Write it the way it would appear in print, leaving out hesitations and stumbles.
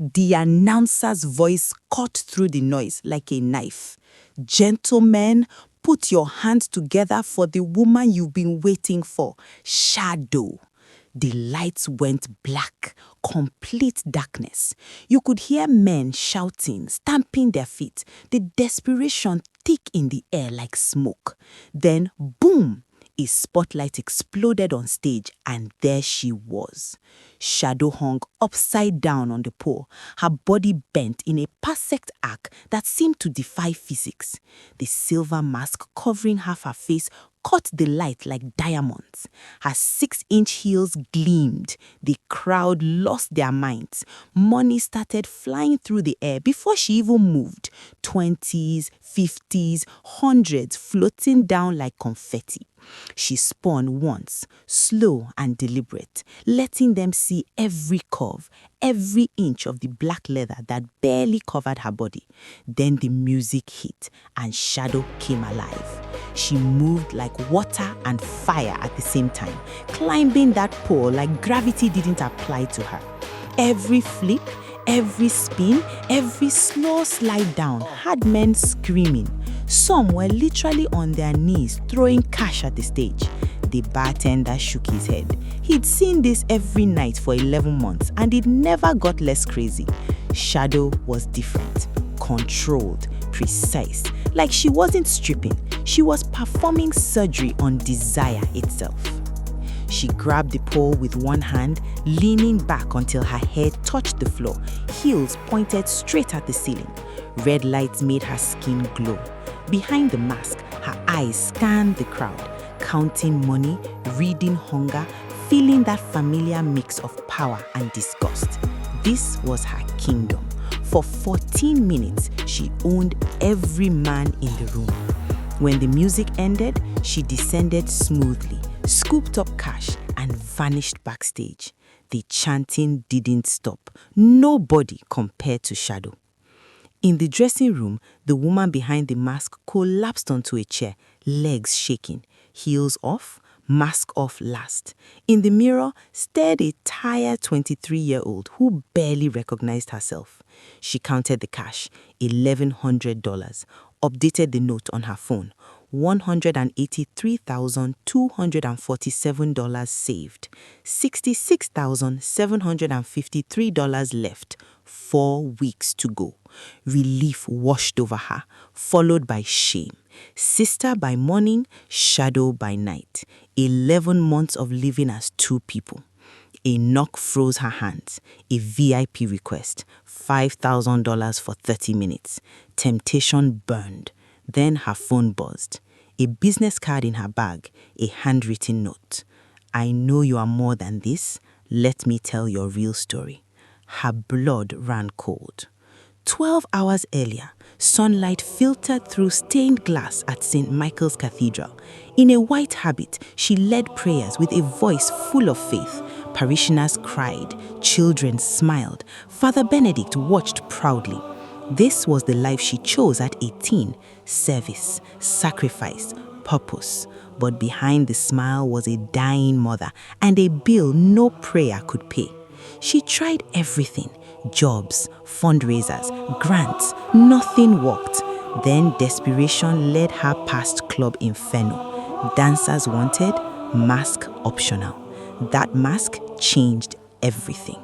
The announcer's voice cut through the noise like a knife. Gentlemen, put your hands together for the woman you've been waiting for, Shadow. The lights went black, complete darkness. You could hear men shouting, stamping their feet, the desperation thick in the air like smoke. Then, boom! A spotlight exploded on stage, and there she was. Shadow hung upside down on the pole, her body bent in a perfect arc that seemed to defy physics. The silver mask covering half her face caught the light like diamonds. Her 6-inch heels gleamed. The crowd lost their minds. Money started flying through the air before she even moved. 20s, 50s, hundreds floating down like confetti. She spun once, slow and deliberate, letting them see every curve, every inch of the black leather that barely covered her body. Then the music hit and Shadow came alive. She moved like water and fire at the same time, climbing that pole like gravity didn't apply to her. Every flip, every spin, every slow slide down had men screaming. Some were literally on their knees throwing cash at the stage. The bartender shook his head. He'd seen this every night for 11 months and it never got less crazy. Shadow was different, controlled, precise. Like she wasn't stripping, she was performing surgery on desire itself. She grabbed the pole with one hand, leaning back until her head touched the floor, heels pointed straight at the ceiling. Red lights made her skin glow. Behind the mask, her eyes scanned the crowd, counting money, reading hunger, feeling that familiar mix of power and disgust. This was her kingdom. For 14 minutes, she owned every man in the room. When the music ended, she descended smoothly, scooped up cash, and vanished backstage. The chanting didn't stop. Nobody compared to Shadow. In the dressing room, the woman behind the mask collapsed onto a chair, legs shaking, heels off, mask off last. In the mirror stared a tired 23-year-old who barely recognized herself. She counted the cash, $1,100, updated the note on her phone. $183,247 saved, $66,753 left, 4 weeks to go. Relief washed over her, followed by shame. Sister by morning, Shadow by night. 11 months of living as two people. A knock froze her hands. A VIP request, $5,000 for 30 minutes. Temptation burned. Then her phone buzzed. A business card in her bag, a handwritten note. I know you are more than this. Let me tell your real story. Her blood ran cold. 12 hours earlier, sunlight filtered through stained glass at St. Michael's Cathedral. In a white habit, she led prayers with a voice full of faith. Parishioners cried, children smiled. Father Benedict watched proudly. This was the life she chose at 18. Service, sacrifice, purpose. But behind the smile was a dying mother and a bill no prayer could pay. She tried everything. Jobs, fundraisers, grants. Nothing worked. Then desperation led her past Club Inferno. Dancers wanted, mask optional. That mask changed everything.